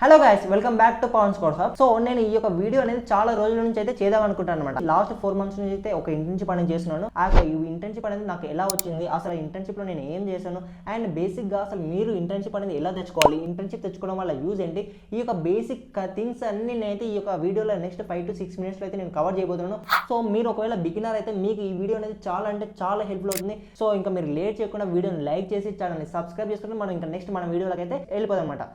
Hello guys, welcome back to Pavan score hub. So నేను ఈ యొక్క వీడియో అనేది చాలా రోజుల నుంచి అయితే చేద్దాం అనుకుంటాను అనమాట. లాస్ట్ 4 months నుంచి అయితే ఒక ఇంటర్న్షిప్ అనేది చేస్తున్నాను. ఆ ఇంటర్న్షిప్ అనేది నాకు ఎలా వచ్చింది, అసలు ఇంటర్న్షిప్ లో నేను ఏం చేశాను, అండ్ బేసిక్ గా అసలు మీరు ఇంటర్న్షిప్ అనేది ఎలా తెచ్చుకోవాలి, ఇంటర్న్షిప్ తెచ్చుకోవడం వల్ల యూజ్ ఏంటి, ఈ యొక్క బేసిక్ థింగ్స్ అన్ని నేనైతే ఈ యొక్క వీడియోలో నెక్స్ట్ 5 to 6 minutes లో అయితే నేను కవర్ చేయబోతున్నాను. సో మీరు ఒకవేళ బిగినర్ అయితే మీకు ఈ వీడియో అనేది చాలా అంటే చాలా హెల్ప్ఫుల్ అవుతుంది. సో ఇంకా మీరు లేట్ చేయకుండా వీడియోని లైక్ చేసి ఛానల్ని సబ్స్క్రైబ్ చేసుకుంటే మనం ఇంకా నెక్స్ట్ మన వీడియోలోకి అయితే వెళ్ళిపోదాం అనమాట.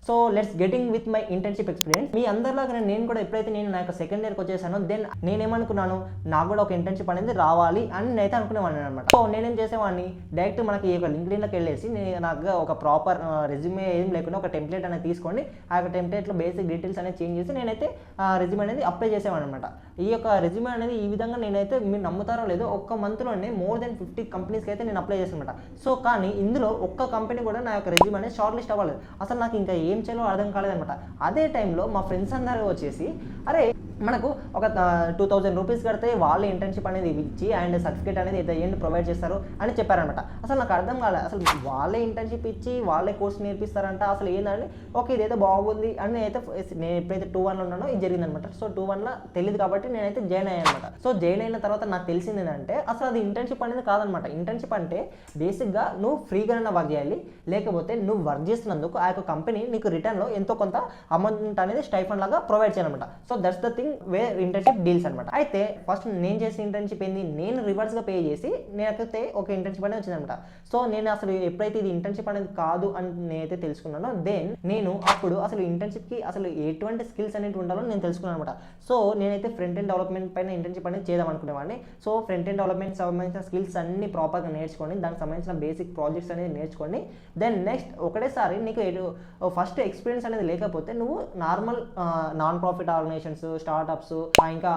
So let's getting with my internship experience. మీ అందరిలాగా నేను కూడా ఎప్పుడైతే నేను నా యొక్క సెకండ్ ఇయర్కి వచ్చేసానో దెన్ నేనేమనుకున్నాను, నాకు కూడా ఒక ఇంటర్న్షిప్ అనేది రావాలి అని నేనైతే అనుకునేవాడిని అనమాట. సో నేనేం చేసేవాడిని, డైరెక్ట్ మనకి ఈ యొక్క లింక్డ్ఇన్లోకి వెళ్ళేసి నాకు ఒక ప్రాపర్ రెజ్యూమే ఏం లేకుండా ఒక టెంప్లెట్ అనేది తీసుకోండి, ఆ యొక్క టెంప్లెట్లో బేసిక్ డీటెయిల్స్ అనేది చేంజ్ చేసి నేనైతే రెజ్యూమే అనేది అప్లై చేసేవాడిని అనమాట. ఈ యొక్క రెజ్యూమే అనేది ఈ విధంగా నేనైతే మీరు నమ్ముతారో లేదో ఒక్క మంత్లోనే more than 50 కంపెనీస్కి అయితే నేను అప్లై చేసాను అనమాట. సో కానీ ఇందులో ఒక్క కంపెనీ కూడా నా యొక్క రెజ్యూమే అనేది షార్ట్ లిస్ట్ అవ్వలేదు. అసలు నాకు ఇంకా ఏం చేయాలో అర్థం కాలేదనమాట. అదే టైంలో మా ఫ్రెండ్స్ అందరూ వచ్చేసి, అరే మనకు ఒక 2000 రూపీస్ కడితే వాళ్ళే ఇంటర్న్షిప్ అనేది ఇచ్చి అండ్ సర్టిఫికేట్ అనేది ఏంటి ప్రొవైడ్ చేస్తారు అని చెప్పారనమాట. అసలు నాకు అర్థం కాలేదు, అసలు వాళ్ళే ఇంటర్న్షిప్ ఇచ్చి వాళ్ళే కోర్స్ నేర్పిస్తారంట, అసలు ఏంటంటే ఓకే ఇదైతే బాగుంది అని అయితే నేను ఎప్పుడైతే 2-1 ఉన్నానో ఇది జరిగిందనమాట. సో 2-1 తెలియదు కాబట్టి నేనైతే జాయిన్ అయ్యాను అనమాట. సో జాయిన్ అయిన తర్వాత నాకు తెలిసింది ఏంటంటే అసలు అది ఇంటర్న్షిప్ అనేది కాదనమాట. ఇంటర్న్షిప్ అంటే బేసిక్గా నువ్వు ఫ్రీగానే వర్క్ చేయాలి, లేకపోతే నువ్వు వర్క్ చేస్తున్నందుకు ఆ యొక్క కంపెనీ నీకు రిటర్న్లో ఎంతో కొంత అమౌంట్ అనేది స్టైఫండ్ లాగా ప్రొవైడ్ చేయాలన్నమాట. So that's the thing where internship deals అనమాట. అయితే ఫస్ట్ నేను చేసిన ఇంటర్న్షిప్ ఏంది, నేను రివర్స్గా పే చేసి నేనైతే ఒక ఇంటర్న్షిప్ అనేది వచ్చిందనమాట. సో నేను అసలు ఎప్పుడైతే ఇది ఇంటర్న్షిప్ అనేది కాదు అని నేనైతే తెలుసుకున్నానో దెన్ నేను అప్పుడు అసలు ఇంటర్న్షిప్కి అసలు ఎటువంటి స్కిల్స్ అనేవి ఉండాలో నేను తెలుసుకున్నాను అనమాట. సో నేనైతే ఫ్రంట్ ఎండ్ డెవలప్మెంట్ పైన ఇంటర్న్షిప్ అనేది చేద్దాం అనుకునేవాడిని. సో ఫ్రంట్ ఎండ్ డెవలప్మెంట్ సంబంధించిన స్కిల్స్ అన్ని ప్రాపర్గా నేర్చుకొని దానికి సంబంధించిన బేసిక్ ప్రాజెక్ట్స్ అనేది నేర్చుకొని దెన్ నెక్స్ట్ ఒకటేసారి నీకు ఫస్ట్ ఎక్స్పీరియన్స్ అనేది లేకపోతే నువ్వు normal non profit organisations, startups, ఇంకా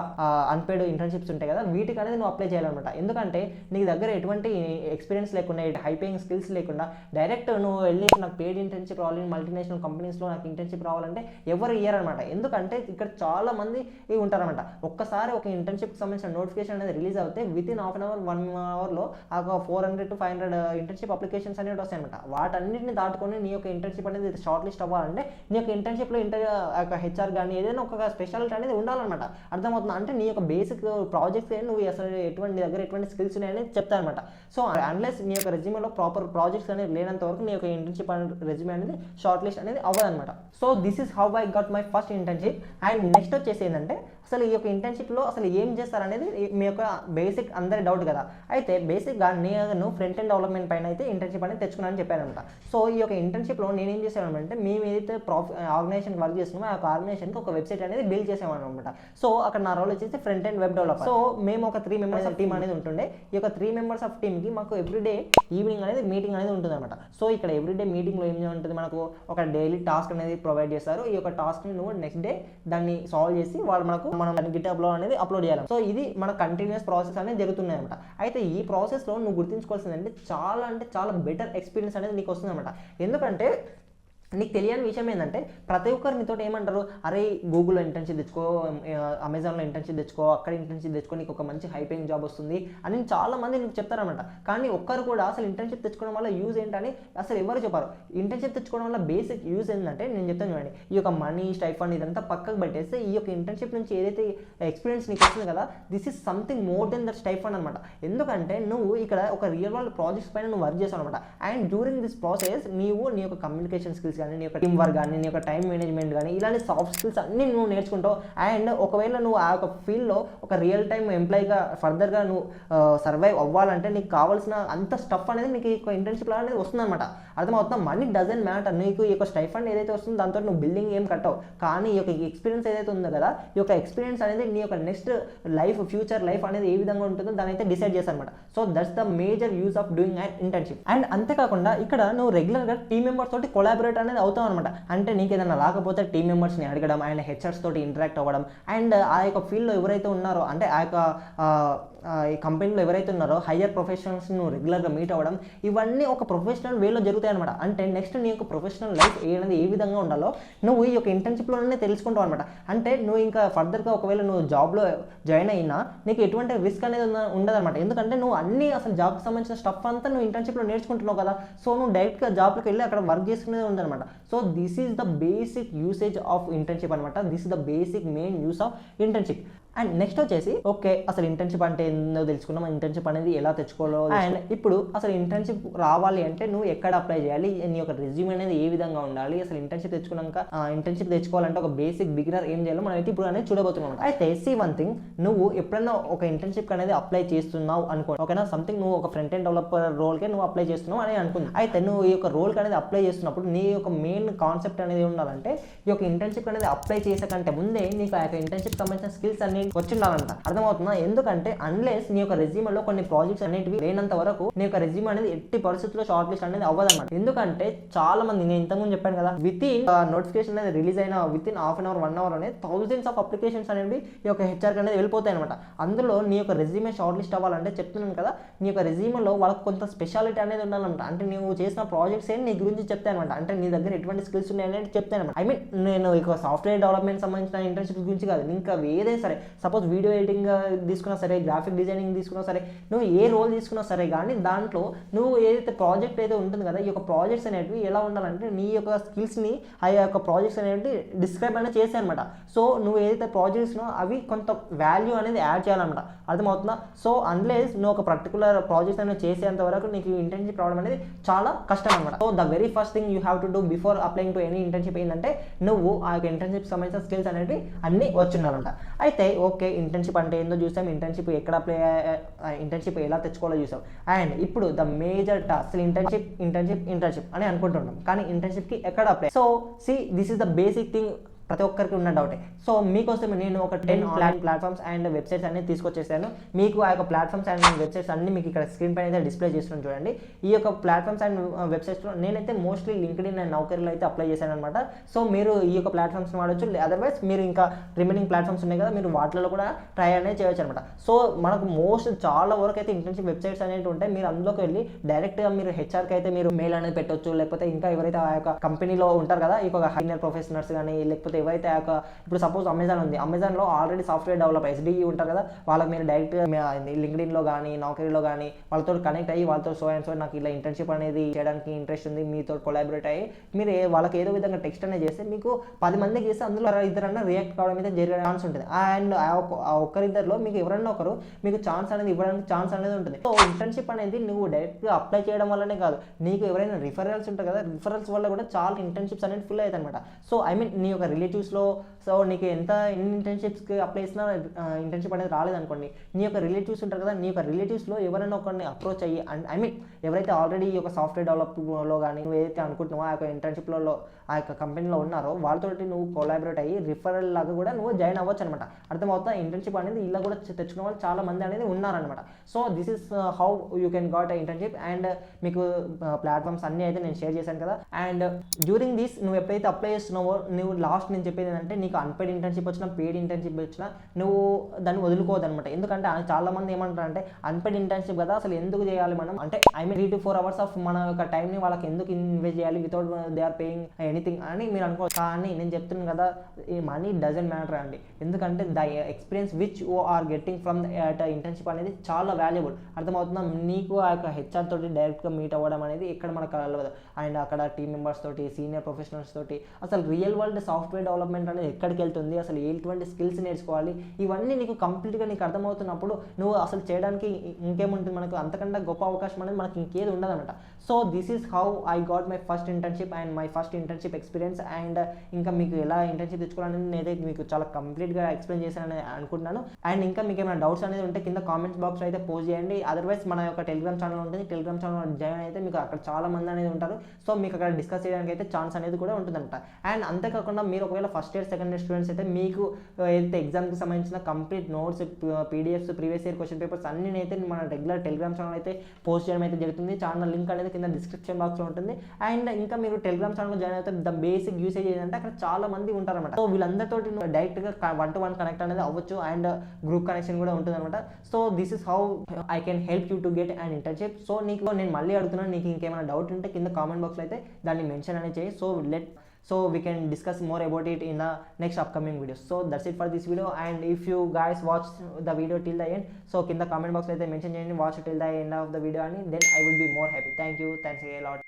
అన్పేడ్ ఇంటర్న్షిప్స్ ఉంటాయి కదా, వీటికి అనేది నువ్వు అప్లై చేయాలన్నమాట. ఎందుకంటే నీకు దగ్గర ఎటువంటి ఎక్స్పీరియన్స్ లేకుండా, హై పేయింగ్ స్కిల్స్ లేకుండా డైరెక్ట్ నువ్వు వెళ్ళి నాకు పేడ్ ఇంటర్న్షిప్ రావాలి, మల్టీనేషనల్ కంపెనీస్లో నాకు ఇంటర్న్షిప్ రావాలంటే ఎవరు ఇయ్యరు అనమాట. ఎందుకంటే ఇక్కడ చాలా మంది ఉంటారనమాట. ఒక్కసారి ఒక ఇంటర్న్షిప్కి సంబంధించిన నోటిఫికేషన్ అనేది రిలీజ్ అవుతే వితిన్ హాఫ్ అన్ అవర్ 1 hourలో ఆ 400 to 500 ఇంటర్న్షిప్ అప్లికేషన్స్ అనేవి వస్తాయి అనమాట. వాటన్నిటిని దాటుకొని నీ యొక్క ఇంటర్న్షిప్ అనేది షార్ట్ లిస్ట్ అవ్వాలంటే నీ యొక్క ఇంటర్న్షిప్లో హెచ్ఆర్ కానీ ఏదైనా ఒక స్పెషాలిటీ అనేది ఉండాలన్నమాట. అర్థమవుతుంది అంటే నీ యొక్క బేసిక్ ప్రాజెక్ట్స్ నువ్వు అసలు నీ దగ్గర ఎటువంటి స్కిల్స్ ఉన్నాయని చెప్తాను అనమాట. సో అన్లెస్ నీ యొక్క రెజ్యూమేలో ప్రాపర్ ప్రాజెక్ట్స్ అనేది లేనంత వరకు నీ యొక్క ఇంటర్న్షిప్ రెజ్యూమే అనేది షార్ట్ లిస్ట్ అనేది అవ్వదన్నమాట. So this is how I got my first internship. And next వచ్చేసి ఏంటంటే అసలు ఈ యొక్క ఇంటర్న్షిప్లో అసలు ఏం చేస్తారనేది మీ యొక్క బేసిక్ అందరి డౌట్ కదా. అయితే బేసిక్గా నేను ఫ్రంట్ ఎండ్ డెవలప్మెంట్ పైన అయితే ఇంటర్న్షిప్ అనేది తెచ్చుకున్నానని చెప్పానమాట. సో ఈ యొక్క ఇంటర్న్షిప్లో నేనేం చేశాను అంటే మేము ఏదైతే ఆర్గనైజేషన్ వర్క్ చేస్తున్నామో ఆ యొక్క ఆర్గనైజేషన్కి ఒక వెబ్సైట్ అనేది బిల్డ్ చేసామని అనమాట. సో అక్కడ నా రోల్ వచ్చేసి front end web developer. So మేము ఒక 3 members ఆఫ్ టీమ్ అనేది ఉంటుండే. ఈ యొక్క 3 members ఆఫ్ టీమ్కి మాకు ఎవ్రీడే ఈవినింగ్ అనేది మీటింగ్ అనేది ఉంటుంది అనమాట. సో ఇక్కడ ఎవ్రీడే మీటింగ్లో ఏం ఉంటుంది, మనకు ఒక డైలీ టాస్క్ అనేది ప్రొవైడ్ చేస్తారు. ఈ యొక్క టాస్క్ని నువ్వు నెక్స్ట్ డే దాన్ని సాల్వ్ చేసి మనం గిటబ్లో అనేది అప్లోడ్ చేయాలి. సో ఇది మన కంటిన్యూస్ ప్రాసెస్ అనేది జరుగుతున్నాయి అనమాట. అయితే ఈ ప్రాసెస్లో నువ్వు గుర్తుంచుకోవాల్సింది అంటే చాలా బెటర్ ఎక్స్పీరియన్స్ అనేది నీకు వస్తుంది అనమాట. ఎందుకంటే నీకు తెలియని విషయం ఏంటంటే ప్రతి ఒక్కరు నీతో ఏమంటారు, అరే గూగుల్లో ఇంటర్న్షిప్ తెచ్చుకో, అమెజాన్లో ఇంటర్న్షిప్ తెచ్చుకో, అక్కడ ఇంటర్న్షిప్ తెచ్చుకో, నీకు ఒక మంచి హై పేయింగ్ జాబ్ వస్తుంది అని చాలా మంది నీకు చెప్తారనమాట. కానీ ఒక్కరు కూడా అసలు ఇంటర్న్షిప్ తెచ్చుకోవడం వల్ల యూజ్ ఏంటని అసలు ఎవరు చెప్పారు. ఇంటర్న్షిప్ తెచ్చుకోవడం వల్ల బేసిక్ యూజ్ ఏంటంటే నేను చెప్తాను చూడండి, ఈ యొక్క మనీ, స్టైఫండ్ ఇదంతా పక్కకు పెట్టేస్తే ఈ యొక్క ఇంటర్న్షిప్ నుంచి ఏదైతే ఎక్స్పీరియన్స్ నీకు వస్తుంది కదా, this is something more than that stipend అనమాట. ఎందుకంటే నువ్వు ఇక్కడ ఒక రియల్ వరల్డ్ ప్రాజెక్ట్స్ పైన నువ్వు వర్క్ చేస్తావు అనమాట. అండ్ డ్యూరింగ్ దిస్ ప్రాసెస్ నీ యొక్క కమ్యూనికేషన్ స్కిల్స్ కానీ, నీ యొక్క టీమ్ వర్క్ కానీ, నీ యొక్క టైం మేనేజ్మెంట్ కానీ, ఇలాంటి సాఫ్ట్ స్కిల్స్ అన్నీ నువ్వు నేర్చుకుంటావు. అండ్ ఒకవేళ నువ్వు ఆ యొక్క ఫీల్డ్లో ఒక రియల్ టైమ్ ఎంప్లాయీగా ఫర్దర్గా నువ్వు సర్వైవ్ అవ్వాలంటే నీకు కావాల్సిన అంత స్టఫ్ అనేది నీకు ఈ ఇంటర్న్షిప్లో అనేది వస్తుందన్నమాట. అర్థమవుతుందా? Money doesn't matter. నీకు ఈ యొక్క స్టైఫండ్ ఏదైతే వస్తుందో దాంతో నువ్వు బిల్డింగ్ ఏం కట్టవు, కానీ ఈ యొక్క ఎక్స్పీరియన్స్ ఏదైతే ఉందో కదా, ఈ యొక్క ఎక్స్పీరియన్స్ అనేది నీ యొక్క నెక్స్ట్ లైఫ్, ఫ్యూచర్ లైఫ్ అనేది ఏ విధంగా ఉంటుందో దాని అయితే డిసైడ్ చేస్తాను అనమాట. So that's the major use of doing an internship. And అంతేకాకుండా ఇక్కడ నువ్వు రెగ్యులర్గా టీమ్ మెంబర్స్ తోటి కొలాబరేట్ అనేది అవుతావు అనమాట. అంటే నీకు ఏదైనా రాకపోతే టీమ్ మెంబర్స్ని అడగడం, అండ్ హెచ్ఆర్స్ తోటి ఇంటరాక్ట్ అవ్వడం, అండ్ ఆ యొక్క ఫీల్డ్లో ఎవరైతే ఉన్నారో అంటే ఆ యొక్క ఈ కంపెనీలో ఎవరైతే ఉన్నారో హయ్యర్ ప్రొఫెషనల్స్ నువ్వు రెగ్యులర్గా మీట్ అవ్వడం, ఇవన్నీ ఒక ప్రొఫెషనల్ వేలో జరుగుతాయి అనమాట. అంటే నెక్స్ట్ నీ యొక్క ప్రొఫెషనల్ లైఫ్ అనేది ఏ విధంగా ఉండాలో నువ్వు ఈ యొక్క ఇంటర్న్షిప్లోనే తెలుసుకుంటావు అనమాట. అంటే నువ్వు ఇంకా ఫర్దర్గా ఒకవేళ నువ్వు జాబ్లో జాయిన్ అయినా నీకు ఎటువంటి రిస్క్ అనేది ఉండదన్నమాట. ఎందుకంటే నువ్వు అన్ని అసలు జాబ్కి సంబంధించిన స్టఫ్ అంతా నువ్వు ఇంటర్న్షిప్లో నేర్చుకుంటున్నావు కదా. సో నువ్వు డైరెక్ట్గా జాబ్లోకి వెళ్ళి అక్కడ వర్క్ చేసుకునేది ఉందన్నమాట. So this is the basic usage of internship అనమాట. This is the basic main use of internship. And next వచ్చేసి ఓకే, అసలు ఇంటర్న్షిప్ అంటే ఏందో తెలుసుకున్నాం, ఇంటర్న్షిప్ అనేది ఎలా తెచ్చుకోవాలో. అండ్ ఇప్పుడు అసలు ఇంటర్న్షిప్ రావాలి అంటే నువ్వు ఎక్కడ అప్లై చేయాలి, నీ యొక్క రెజ్యూమ్ అనేది ఏ విధంగా ఉండాలి, అసలు ఇంటర్న్షిప్ తెచ్చుకున్నాక ఇంటర్న్షిప్ తెచ్చుకోవాలంటే ఒక బేసిక్ బిగినర్ ఏం చేయాలో మనం అయితే ఇప్పుడు అనేది చూడబోతున్నాం. అయితే సీ వన్ థింగ్, నువ్వు ఎప్పుడైనా ఒక ఇంటర్న్షిప్ అనేది అప్లై చేస్తున్నావు అనుకో, ఓకేనా, సంథింగ్ నువ్వు ఒక ఫ్రంట్ ఎండ్ డెవలపర్ రోల్కే నువ్వు అప్లై చేస్తున్నావు అని అనుకుంది. అయితే నువ్వు ఈ యొక్క రోల్కి అనేది అప్లై చేస్తున్నప్పుడు నీ యొక్క మెయిన్ కాన్సెప్ట్ అనేది ఉండాలంటే ఈ యొక్క ఇంటర్న్షిప్ అనేది అప్లై చేసే కంటే ముందే నీకు ఆ యొక్క ఇంటర్న్షిప్ సంబంధించిన స్కిల్స్ అన్ని వచ్చి ఉండాలంట. అర్థమవుతుందా? ఎందుకంటే అన్లెస్ నీ యొక్క రెజ్యూమ్లో కొన్ని ప్రాజెక్ట్స్ అనేటివి లేనంత వరకు నీ యొక్క రెజ్యూమ్ అనేది ఎట్టి పరిస్థితుల్లో షార్ట్ లిస్ట్ అనేది అవ్వదన్నమాట. ఎందుకంటే చాలా మంది, నేను ఇంతకుముందు చెప్పాను కదా, విత్ ఇన్ నోటిఫికేషన్ అనేది రిలీజ్ అయిన within half an hour 1 hour అనేది థౌజండ్స్ ఆఫ్ అప్లికేషన్స్ అనేవి ఈ యొక్క హెచ్ఆర్కి అనేది వెళ్ళిపోతాయి అనమాట. అందులో నీ యొక్క రెజ్యూమే షార్ట్ లిస్ట్ అవ్వాలంటే చెప్తున్నాను కదా, నీ యొక్క రెజ్యూమ్లో వాళ్ళకి కొంత స్పెషాలిటీ అనేది ఉండాలన్నమాట. అంటే నువ్వు చేసిన ప్రాజెక్ట్స్ ఏంటి నీ గురించి చెప్తానమాట. అంటే నీ దగ్గర ఎటువంటి స్కిల్స్ ఉన్నాయి అనేది చెప్తానమాట. ఐ మీన్ నేను ఇక సాఫ్ట్వేర్ డెవలప్మెంట్ సంబంధించిన ఇంటర్న్షిప్ గురించి కాదు, ఇంకా ఏదైనా సరే, సపోజ్ వీడియో ఎడిటింగ్ తీసుకున్నా సరే, గ్రాఫిక్ డిజైనింగ్ తీసుకున్నా సరే, నువ్వు ఏ రోల్ తీసుకున్నా సరే, కానీ దాంట్లో నువ్వు ఏదైతే ప్రాజెక్ట్ అయితే ఉంటుంది కదా, ఈ యొక్క ప్రాజెక్ట్స్ అనేవి ఎలా ఉండాలంటే నీ యొక్క స్కిల్స్ని ఆ యొక్క ప్రాజెక్ట్స్ అనేవి డిస్క్రైబ్ అనేది చేసాయి అనమాట. సో నువ్వు ఏదైతే ప్రాజెక్ట్స్నో అవి కొంత వాల్యూ అనేది యాడ్ చేయాలన్నమాట. అర్థమవుతుందా? సో అన్లెస్ నువ్వు ఒక పర్టికులర్ ప్రాజెక్ట్స్ అనేది చేసేంత వరకు నీకు ఇంటర్న్షిప్ రావడం అనేది చాలా కష్టం అనమాట. So the very first thing you have to do before applying to any internship ఏంటంటే నువ్వు ఆ యొక్క ఇంటర్న్షిప్ సంబంధించిన స్కిల్స్ అనేవి అన్నీ వచ్చిండాలంట. అయితే ఓకే, ఇంటర్న్షిప్ అంటే ఏందో చూసాం, ఇంటర్న్షిప్ ఎక్కడ అప్లై, ఇంటర్న్షిప్ ఎలా తెచ్చుకోవాలో చూసాం. అండ్ ఇప్పుడు ద మేజర్ టాస్క్, అసలు ఇంటర్న్షిప్ అని అనుకుంటున్నాం, కానీ ఇంటర్న్షిప్కి ఎక్కడ apply. So see this is the basic thing, ప్రతి ఒక్కరికి ఉన్న డౌటే. సో మీకోసం నేను ఒక 10 ప్లాట్ఫామ్స్ అండ్ వెబ్సైట్స్ అన్ని తీసుకొచ్చేసాను. మీకు ఆ యొక్క ప్లాట్ఫామ్స్ అండ్ వెబ్సైట్స్ అన్ని మీకు ఇక్కడ స్క్రీన్ పైన అయితే డిస్ప్లే చేస్తున్నాను చూడండి. ఈ యొక్క ప్లాట్ఫామ్స్ అండ్ వెబ్సైట్స్లో నేనైతే మోస్ట్లీ లింక్డ్ఇన్ అండ్ నౌకరీలో అయితే అప్లై చేశాను అనమాట. సో మీరు ఈ యొక్క ప్లాట్ఫామ్స్ని వాడచ్చు, అదర్వైజ్ మీరు ఇంకా రిమైనింగ్ ప్లాట్ఫామ్స్ ఉన్నాయి కదా, మీరు వాటిలో కూడా ట్రై అనేది చేయొచ్చు అనమాట. సో మనకు చాలా వరకు అయితే ఇంటర్న్షిప్ వెబ్సైట్స్ అనేవి ఉంటాయి. మీరు అందులోకి వెళ్ళి డైరెక్ట్గా మీరు హెచ్ఆర్కి అయితే మీరు మెయిల్ అనేది పెట్టవచ్చు, లేకపోతే ఇంకా ఎవరైతే ఆ యొక్క కంపెనీలో ఉంటారు కదా, ఈ యొక్క హైయర్ ప్రొఫెషనల్స్ కానీ, లేకపోతే ఎవరైతే ఆ యొక్క, ఇప్పుడు సపోజ్ అమెజాన్ ఉంది, అమెజాన్లో ఆల్రెడీ సాఫ్ట్వేర్ డెవలపర్ SDE ఉంటారు కదా, వాళ్ళకి మీరు డైరెక్ట్గా లింక్డ్ఇన్లో కానీ నౌకరీలో కానీ వాళ్ళతో కనెక్ట్ అయ్యి వాళ్ళతో సో అండ్ సో నాకు ఇలా ఇంటర్న్షిప్ అనేది చేయడానికి ఇంట్రెస్ట్ ఉంది, మీతో కొలాబరేట్ అయ్యి మీరు వాళ్ళకి ఏదో విధంగా టెక్స్ట్ అనేది చేస్తే మీకు 10 మందికి చేస్తే అందులో ఇద్దరన్నా రియాక్ట్ కావడం అయితే జరిగే ఛాన్స్ ఉంటుంది. అండ్ ఆ ఒక్కరిద్దరిలో మీకు ఎవరన్నా ఒకరు మీకు ఛాన్స్ అనేది ఇవ్వడానికి ఛాన్స్ అనేది ఉంటుంది. సో ఇంటర్న్షిప్ అనేది నువ్వు డైరెక్ట్గా అప్లై చేయడం వల్లనే కాదు, నీకు ఎవరైనా రిఫరల్స్ ఉంటాయి కదా, రిఫరల్స్ వల్ల కూడా చాలా ఇంటర్న్షిప్స్ అనేది ఫుల్ అవుతాయి అనమాట. సో ఐ మీన్ నీ యొక్క రిలేటివ్స్లో, సో నీకు ఎన్ని ఇంటర్న్షిప్స్కి అప్లై చేసినా ఇంటర్న్షిప్ అనేది రాలేదనుకోండి, నీ యొక్క రిలేటివ్స్ ఉంటారు కదా, నీ యొక్క రిలేటివ్స్లో ఎవరైనా ఒకరిని అప్రోచ్ అయ్యి, అండ్ ఐ మీన్ ఎవరైతే ఆల్రెడీ ఈ యొక్క సాఫ్ట్వేర్ డెవలప్లో కానీ నువ్వు ఏదైతే అనుకుంటున్నావో ఆ యొక్క ఇంటర్న్షిప్లో ఆ యొక్క కంపెనీలో ఉన్నారో వాళ్ళతోటి నువ్వు కొలాబరేట్ అయ్యి రిఫరల్ లాగా కూడా నువ్వు జాయిన్ అవ్వచ్చు అనమాట. అర్థమవుతా? ఇంటర్న్షిప్ అనేది ఇలా కూడా తెచ్చుకునే వాళ్ళు చాలా మంది అనేది ఉన్నారనమాట. So this is how you can got internship. And మీకు ప్లాట్ఫామ్స్ అన్నీ అయితే నేను షేర్ చేశాను కదా. అండ్ డ్యూరింగ్ దిస్ నువ్వు ఎప్పుడైతే అప్లై చేస్తున్నావో, నువ్వు లాస్ట్ నేను చెప్పేది ఏంటంటే, నీకు అన్పెయిడ్ ఇంటర్న్షిప్ వచ్చినా పెయిడ్ ఇంటర్న్షిప్ వచ్చినా నువ్వు దాన్ని వదులుకోవద్దనమాట. ఎందుకంటే చాలా మంది ఏమంటారంటే అన్పెయిడ్ ఇంటర్న్షిప్ కదా, అసలు ఎందుకు చేయాలి మనం, అంటే I mean 3 to 4 hours of మన యొక్క టైంని వాళ్ళకి ఎందుకు ఇన్వెస్ట్ చేయాలి without they are paying anything అని మీరు అనుకో. కానీ నేను చెప్తున్నాను కదా, ఈ మనీ డజంట్ మ్యాటర్ అండి. ఎందుకంటే the experience which you are getting from the internship అనేది చాలా వాల్యుబుల్. అర్థమవుతుందా? నీకు ఆ యొక్క హెచ్ఆర్ తోటి డైరెక్ట్గా మీట్ అవ్వడం అనేది ఎక్కడ మనకు కలవదు. అండ్ అక్కడ టీమ్ మెంబర్స్ తోటి, సీనియర్ ప్రొఫెషనల్స్ తోటి అసలు రియల్ వరల్డ్ సాఫ్ట్వేర్ డెవలప్మెంట్ అనేది ఎక్కడికి వెళ్తుంది, అసలు ఎటువంటి స్కిల్స్ నేర్చుకోవాలి, ఇవన్నీ నీకు కంప్లీట్గా నీకు అర్థమవుతున్నప్పుడు నువ్వు అసలు చేయడానికి ఇంకేముంటుంది, మనకు అంతకంటే గొప్ప అవకాశం అనేది మనకి ఇంకేది ఉండదన్నమాట. So this is how I got my first internship and my first internship experience. And ఇంకా మీకు ఎలా ఇంటర్న్షిప్ తెచ్చుకోవాలని నేనైతే మీకు చాలా కంప్లీట్గా ఎక్స్ప్లెయిన్ చేశానని అనుకుంటున్నాను. అండ్ ఇంకా మీకు ఏమైనా డౌట్స్ అనేది ఉంటే కింద కామెంట్స్ బాక్స్ అయితే పోస్ట్ చేయండి. అదర్వైజ్ మన యొక్క టెలిగ్రామ్ ఛానల్ ఉంటుంది, టెలిగ్రామ్ ఛానల్ జాయిన్ అయితే మీకు అక్కడ చాలా మంది అనేది ఉంటారు. సో మీకు అక్కడ డిస్కస్ చేయడానికి అయితే ఛాన్స్ అనేది కూడా ఉంటుందంట. అండ్ అంతేకాకుండా మీరు ఒకవేళ ఒకవేళ first year second year students అయితే మీకు ఏదైతే ఎగ్జామ్కి సంబంధించిన complete notes, PDFs, previous year question papers అన్ని అయితే మన రెగ్యులర్ టెలిగ్రామ్ ఛానల్ అయితే పోస్ట్ చేయడం అయితే జరుగుతుంది. ఛానల్ లింక్ అనేది కింద డిస్క్రిప్షన్ బాక్స్లో ఉంటుంది. అండ్ ఇంకా మీరు టెలిగ్రామ్ ఛానల్ జాయిన్ అయితే ద బేసిక్ యూసేజ్ ఏంటంటే అక్కడ చాలా మంది ఉంటారన్నమాట. సో వీళ్ళందరితో డైరెక్ట్గా 1-to-1 కనెక్ట్ అనేది అవ్వచ్చు అండ్ గ్రూప్ కనెక్షన్ కూడా ఉంటుంది అనమాట. So this is how I can help you to get and internship. So నీకు నేను మళ్ళీ అడుగుతున్నాను, నీకు ఇంకేమైనా డౌట్ ఉంటే కింద కామెంట్ బాక్స్లో అయితే దాన్ని మెన్షన్ అనేది చేయి. So we can discuss more about it in the next upcoming videos. So that's it for this video, and if you guys watch the video till the end, so in the comment box అయితే mention చేయండి watch till the end of the video, and then I will be more happy. Thank you, thanks a lot.